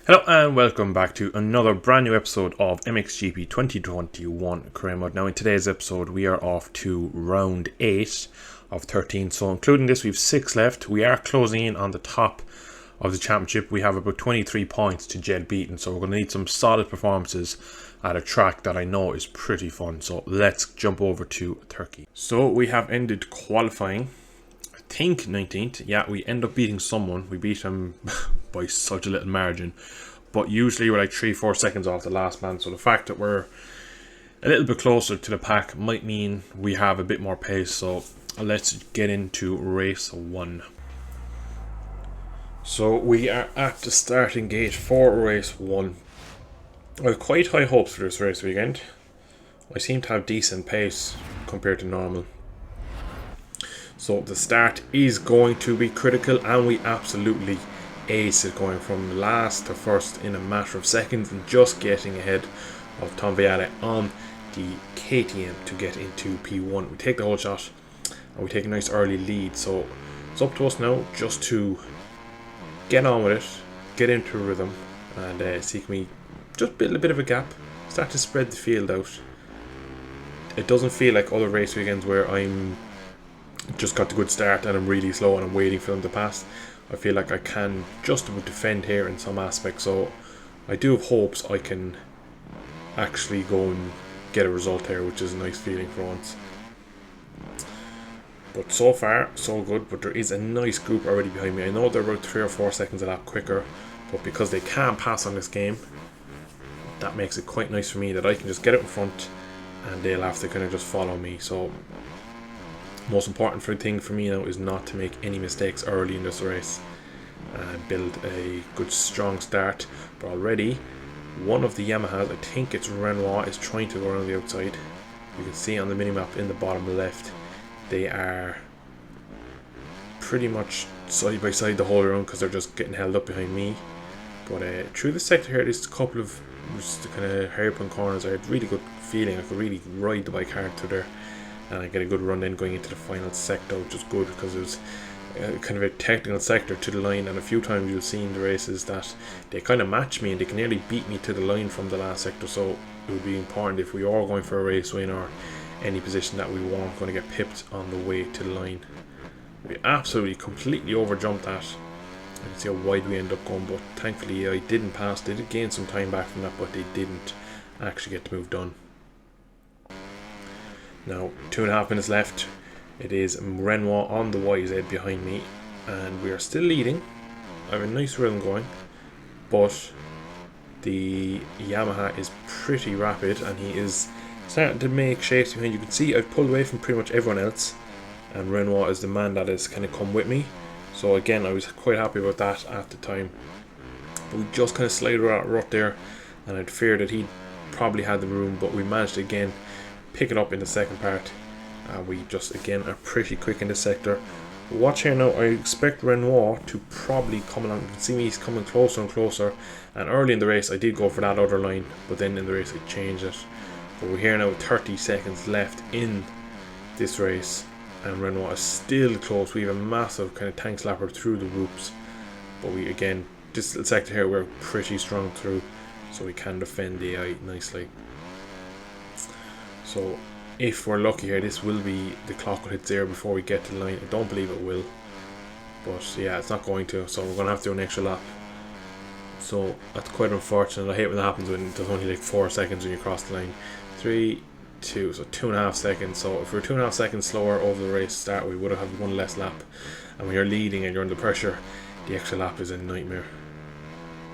Hello and welcome back to another brand new episode of Mxgp 2021 career mode. Now in today's episode we are off to round 8 of 13, so including this we've 6 left. We are closing in on the top of the championship. We have about 23 points to Jed beaten, so we're going to need some solid performances at a track that I know is pretty fun. So let's jump over to Turkey. So we have ended qualifying, I think 19th. Yeah, we end up beating someone. We beat him by such a little margin, but usually we're like 3-4 seconds off the last man, so the fact that we're a little bit closer to the pack might mean we have a bit more pace. So let's get into race 1. So we are at the starting gate for race 1. I have quite high hopes for this race weekend. I seem to have decent pace compared to normal. So the start is going to be critical, and we absolutely ace it, going from last to first in a matter of seconds and just getting ahead of Tom Viale on the KTM to get into P1. We take the whole shot and we take a nice early lead, so it's up to us now just to get on with it, get into a rhythm, and see can we just build a bit of a gap, start to spread the field out. It doesn't feel like other race weekends where I'm just got the good start and I'm really slow and I'm waiting for them to pass. I feel like I can just about defend here in some aspects, so I do have hopes I can actually go and get a result here, which is a nice feeling for once. But so far so good, but there is a nice group already behind me. I know they're about 3 or 4 seconds a lap quicker, but because they can't pass on this game, that makes it quite nice for me that I can just get it in front and they'll have to kind of just follow me. So most important thing for me now is not to make any mistakes early in this race and build a good strong start. But already one of the Yamahas, I think it's Renoir, is trying to go around the outside. You can see on the minimap in the bottom left they are pretty much side by side the whole round because they're just getting held up behind me. But through the sector here, there's a couple of just kind of hairpin corners. I had really good feeling I could really ride the bike hard through there, and I get a good run in going into the final sector, which is good because it was kind of a technical sector to the line, and a few times you'll see in the races that they kind of match me and they can nearly beat me to the line from the last sector. So it would be important if we are going for a race win or any position that we weren't going to get pipped on the way to the line. We absolutely completely overjumped that. You can see how wide we end up going, but thankfully I didn't pass. They did gain some time back from that, but they didn't actually get the move done. Now 2.5 minutes left. It is Renoir on the YZ behind me, and we are still leading. I have a nice rhythm going, but the Yamaha is pretty rapid and he is starting to make shapes behind. You can see I've pulled away from pretty much everyone else, and Renoir is the man that has kind of come with me. So again, I was quite happy about that at the time. But we just kind of slid out rut there, and I'd feared that he probably had the room, but we managed to again pick it up in the second part. We just again are pretty quick in this sector. Watch here now, I expect Renoir to probably come along. You can see me, he's coming closer and closer, and early in the race I did go for that other line, but then in the race I changed it. But we're here now with 30 seconds left in this race, and Renoir is still close. We have a massive kind of tank slapper through the groups, but we again, this little sector here we're pretty strong through, so we can defend the AI nicely. So if we're lucky here, this will be, the clock will hit 0 before we get to the line. I don't believe it will, but yeah, it's not going to, so we're going to have to do an extra lap. So that's quite unfortunate. I hate when that happens when there's only like 4 seconds when you cross the line. 3, 2, so 2.5 seconds. So if we were 2.5 seconds slower over the race start, we would have had one less lap, and when you're leading and you're under pressure, the extra lap is a nightmare.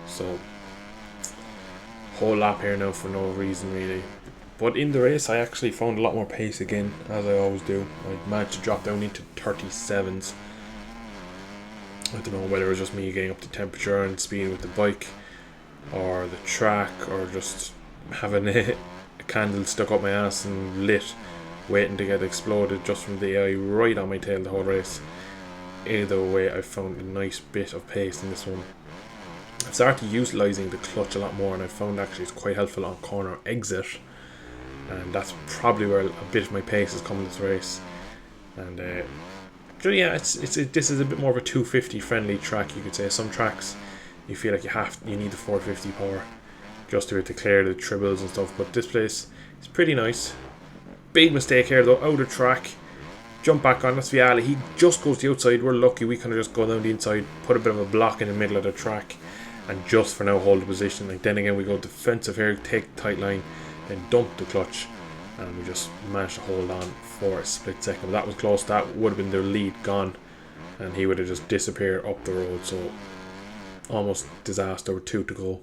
So whole lap here now for no reason really. But in the race I actually found a lot more pace again, as I always do. I managed to drop down into 37s. I don't know whether it was just me getting up to temperature and speed with the bike, or the track, or just having a candle stuck up my ass and lit, waiting to get exploded just from the AI right on my tail the whole race. Either way, I found a nice bit of pace in this one. I've started utilising the clutch a lot more, and I found actually it's quite helpful on corner exit, and that's probably where a bit of my pace has come in this race. And so yeah, this is a bit more of a 250 friendly track, you could say. Some tracks you feel like you need the 450 power just to clear the triples and stuff. But this place is pretty nice. Big mistake here though, out of track. Jump back on, that's Viale. He just goes to the outside. We're lucky, we kind of just go down the inside, put a bit of a block in the middle of the track, and just for now hold the position. Like, then again we go defensive here, take the tight line, then dump the clutch, and we just managed to hold on for a split second. That was close. That would have been their lead gone, and he would have just disappeared up the road. So almost disaster with 2 to go.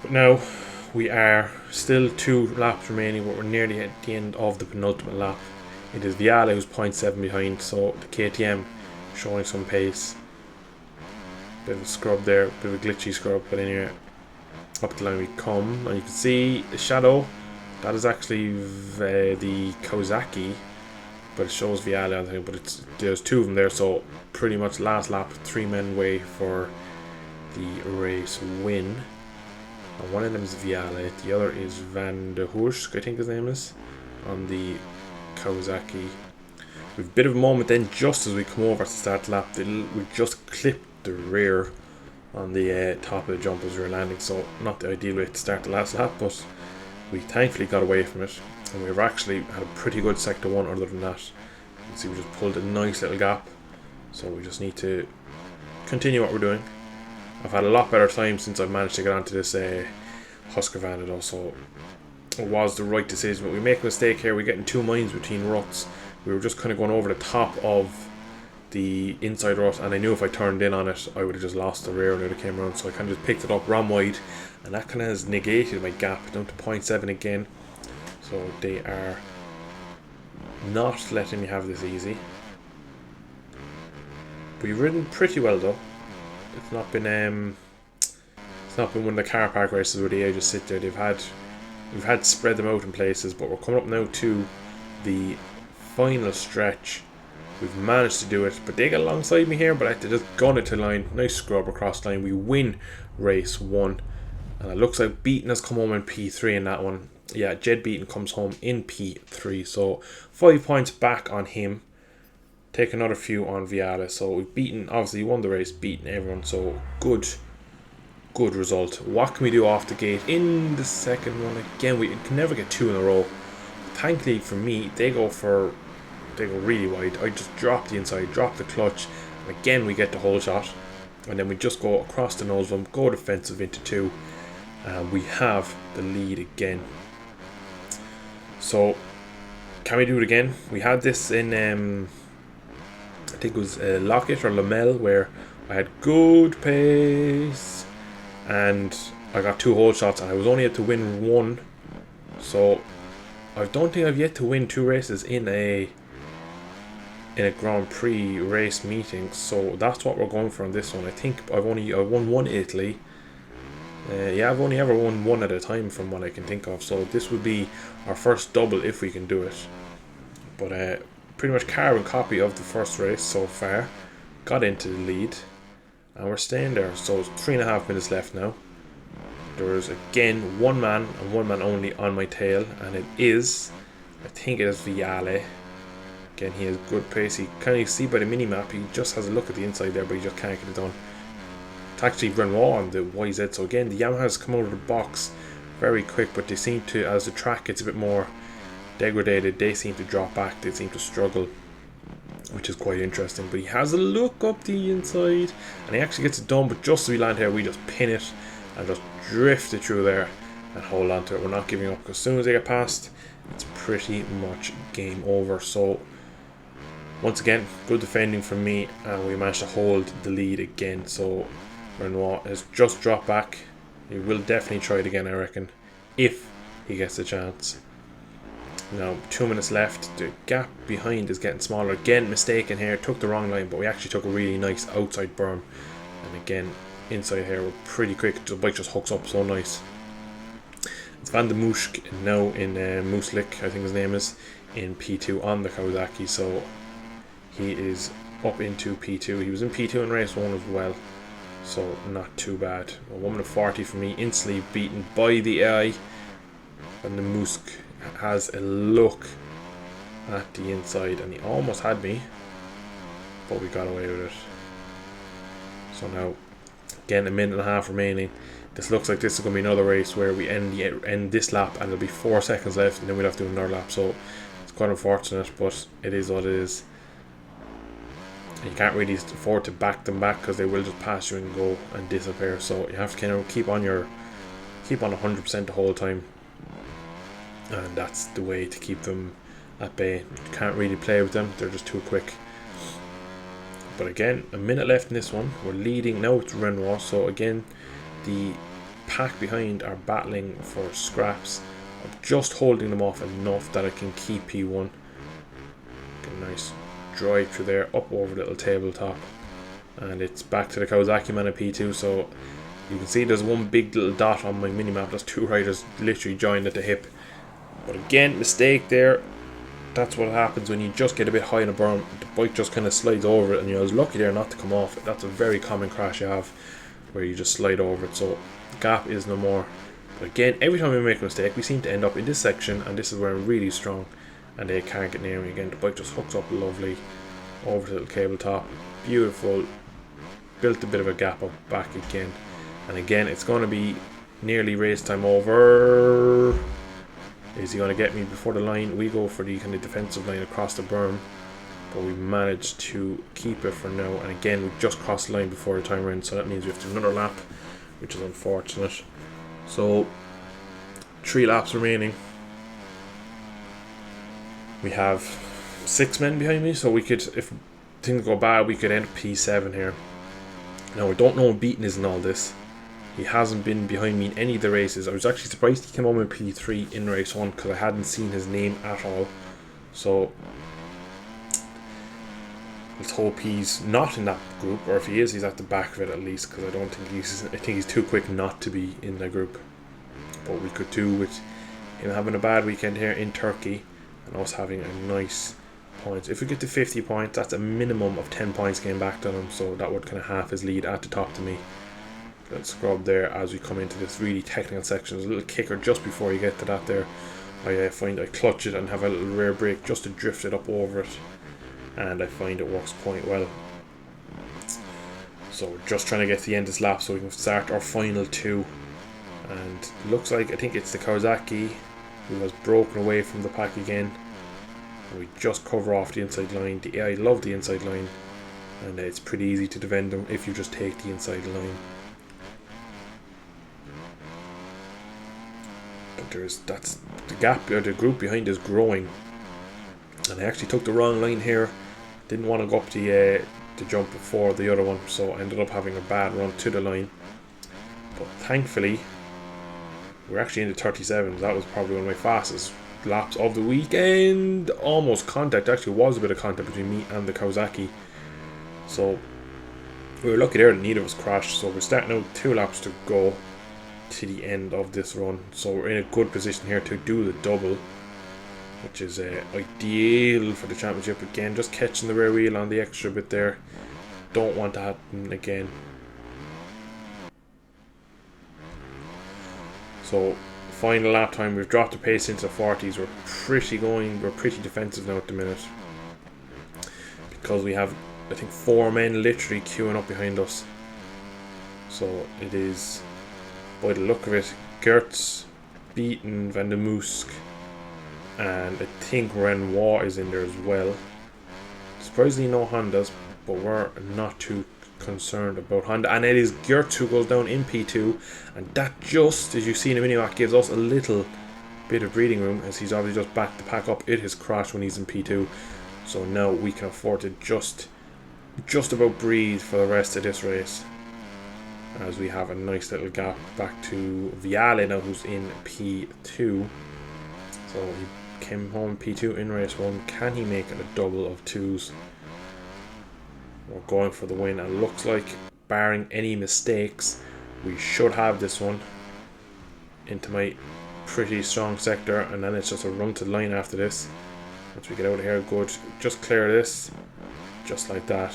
But now we are still 2 laps remaining, but we're nearly at the end of the penultimate lap. It is Viale who's 0.7 behind, so the KTM showing some pace. Bit of a scrub there, bit of a glitchy scrub, but anyway, up the line we come, and you can see the shadow. That is actually the Kawasaki, but it shows Viale on the thing, but there's 2 of them there, so pretty much last lap, 3 men way for the race win. And one of them is Viale, the other is Van der Horst, I think his name is, on the Kawasaki. We've a bit of a moment then, just as we come over to start the lap, we just clipped the rear on the top of the jump as we were landing, so not the ideal way to start the last lap, but we thankfully got away from it, and we've actually had a pretty good sector 1 other than that. You can see we just pulled a nice little gap, so we just need to continue what we're doing. I've had a lot better time since I've managed to get onto this Husqvarna though, so it was the right decision. But we make a mistake here, we get in 2 minds between ruts. We were just kind of going over the top of the inside rut, and I knew if I turned in on it I would have just lost the rear when it came around, so I kind of just picked it up ram wide, and that kind of has negated my gap down to 0.7 again. So they are not letting me have this easy. We've ridden pretty well though. It's not been one of the car park races where the just sit there. We've had to spread them out in places, but we're coming up now to the final stretch. We've managed to do it, but they got alongside me here, but I had to just gun it to line. Nice scrub across the line. We win race 1, and it looks like Beaton has come home in P3 in that one. Yeah, Jed Beaton comes home in P3, so 5 points back on him. Take another few on Viale, so we've beaten, obviously won the race, beaten everyone, so good result. What can we do off the gate in the second one? Again, we can never get 2 in a row. Thankfully for me, they go really wide. I just drop the inside, drop the clutch, and again we get the whole shot, and then we just go across the nose of them, go defensive into 2, and we have the lead again. So can we do it again? We had this in I think it was Lockett or Lamel, where I had good pace and I got 2 whole shots, and I was only able to win 1. So I don't think I've yet to win 2 races in a Grand Prix race meeting, so that's what we're going for on this one. I think I've won 1 Italy. Yeah, I've only ever won 1 at a time from what I can think of, so this would be our first double if we can do it. But pretty much carbon copy of the first race so far. Got into the lead, and we're staying there. So it's 3.5 minutes left now. There's again 1 man and 1 man only on my tail, and I think it is Viale. Again, he has good pace. You can see by the mini map, he just has a look at the inside there, but he just can't get it done. It's actually Renoir on the YZ. So again, the Yamahas come out of the box very quick, but they seem to, as the track gets a bit more degraded, they seem to drop back, they seem to struggle, which is quite interesting. But he has a look up the inside, and he actually gets it done, but just as we land here, we just pin it and just drift it through there and hold on to it. We're not giving up, because as soon as they get past, it's pretty much game over. So once again, good defending from me, and we managed to hold the lead again. So Renoir has just dropped back. He will definitely try it again, I reckon, if he gets the chance. Now 2 minutes left. The gap behind is getting smaller. Again, mistaken here, took the wrong line, but we actually took a really nice outside berm, and again inside here we're pretty quick. The bike just hooks up so nice. It's Van der Musk now in Muslik, I think his name is, in P2 on the Kawasaki, so he is up into P2. He was in P2 in race 1 as well, so not too bad. A 1 minute 40 for me, instantly beaten by the AI. Van der Musk has a look at the inside, and he almost had me, but we got away with it. So now Again, a minute and a half remaining. This looks like this is going to be another race where we end this lap and there'll be 4 seconds left, and then we'll have to do another lap. So it's quite unfortunate, but it is what it is. And you can't really afford to back them back because they will just pass you and go and disappear. So you have to kind of keep on 100% the whole time, and that's the way to keep them at bay. You can't really play with them; they're just too quick. But again, a minute left in this one. We're leading now to Renoir. So again, the pack behind are battling for scraps. I'm just holding them off enough that I can keep P1. Get a nice drive through there, up over the little tabletop, and it's back to the Kawasaki man at P2. So you can see there's one big little dot on my minimap. That's 2 riders literally joined at the hip. But again, mistake there. That's what happens when you just get a bit high in a berm. The bike just kind of slides over it, and I was lucky there not to come off it. That's a very common crash you have, where you just slide over it. So the gap is no more. But again, every time we make a mistake, we seem to end up in this section, and this is where I'm really strong, and they can't get near me again. The bike just hooks up lovely over the little cable top. Beautiful. Built a bit of a gap up back again. And again, it's going to be nearly race time over. Is he going to get me before the line? We go for the kind of defensive line across the berm, but we managed to keep it for now. And again, we just crossed the line before the timer ends, so that means we have to do another lap, which is unfortunate. So 3 laps remaining. We have 6 men behind me, so we could, if things go bad, we could end up P7 here. Now, I don't know what Beaton is in all this. He hasn't been behind me in any of the races. I was actually surprised he came home in P3 in race 1 because I hadn't seen his name at all. So let's hope he's not in that group, or if he is, he's at the back of it at least, because I think he's too quick not to be in the group. But we could do with him having a bad weekend here in Turkey and us having a nice points. If we get to 50 points, that's a minimum of 10 points getting back to him, so that would kind of half his lead at the top to me. Let's scrub there as we come into this really technical section. There's a little kicker just before you get to that there. I find I clutch it and have a little rear brake just to drift it up over it, and I find it works quite well. So we're just trying to get to the end of this lap so we can start our final 2. And it looks like, I think it's the Kawasaki who has broken away from the pack again. And we just cover off the inside line. I love the inside line, and it's pretty easy to defend them if you just take the inside line. That's the gap, or the group behind is growing, and I actually took the wrong line here. Didn't want to go up the jump before the other one, so I ended up having a bad run to the line. But thankfully, we're actually into 37s. That was probably one of my fastest laps of the weekend. Almost contact. Actually, was a bit of contact between me and the Kawasaki. So we were lucky there that neither of us crashed. So we're starting out 2 laps to go to the end of this run, so we're in a good position here to do the double, which is ideal for the championship. Again, just catching the rear wheel on the extra bit there, don't want to happen again. So final lap time, we've dropped the pace into the 40s. We're pretty defensive now at the minute, because we have, I think, 4 men literally queuing up behind us. So it is, by the look of it, Gertz, Beaton, Van der Musk, and I think Renoir is in there as well. Surprisingly no Hondas, but we're not too concerned about Honda. And it is Gertz who goes down in P2, and that just, as you see in the minimap, gives us a little bit of breathing room, as he's obviously just backed the pack up. It has crashed when he's in P2, so now we can afford to just about breathe for the rest of this race, as we have a nice little gap back to Viale now, who's in P2. So he came home P2 in race 1. Can he make it a double of 2s? We're going for the win, and looks like, barring any mistakes, we should have this one into my pretty strong sector, and then it's just a run to the line after this. Once we get out of here, good. Just clear this, just like that.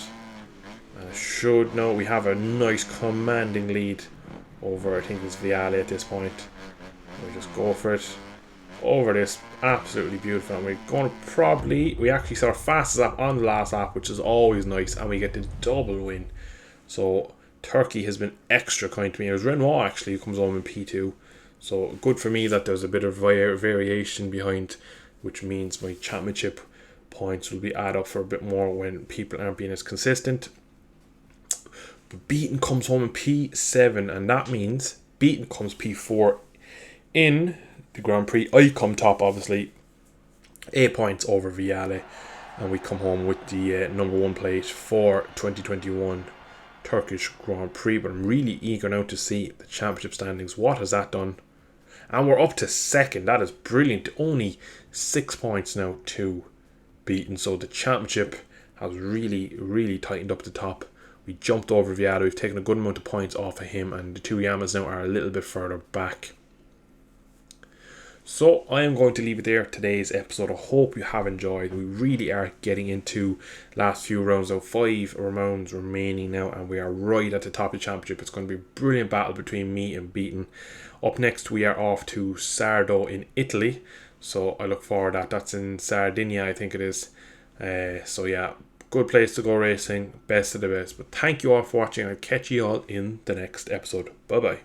No, we have a nice commanding lead over, I think it's Viale at this point. We just go for it over this, absolutely beautiful. And we're going to we actually saw our fastest lap on the last lap, which is always nice, and we get the double win. So Turkey has been extra kind to me. It was Renoir actually who comes home in P2. So good for me that there's a bit of variation behind, which means my championship points will be added up for a bit more when people aren't being as consistent. But Beaton comes home in P7, and that means Beaton comes P4 in the Grand Prix. I come top, obviously, 8 points over Viale, and we come home with the number 1 place for 2021 Turkish Grand Prix. But I'm really eager now to see the championship standings. What has that done? And we're up to 2nd. That is brilliant. Only 6 points now to Beaton. So the championship has really, really tightened up the top. We jumped over Viada. We've taken a good amount of points off of him. And the 2 Yamas now are a little bit further back. So I am going to leave it there, today's episode. I hope you have enjoyed. We really are getting into last few rounds now. 5 rounds remaining now, and we are right at the top of the championship. It's going to be a brilliant battle between me and Beaton. Up next, we are off to Sardo in Italy. So I look forward to that. That's in Sardinia, I think it is. So yeah, good place to go racing. Best of the best. But thank you all for watching. I'll catch you all in the next episode. Bye bye.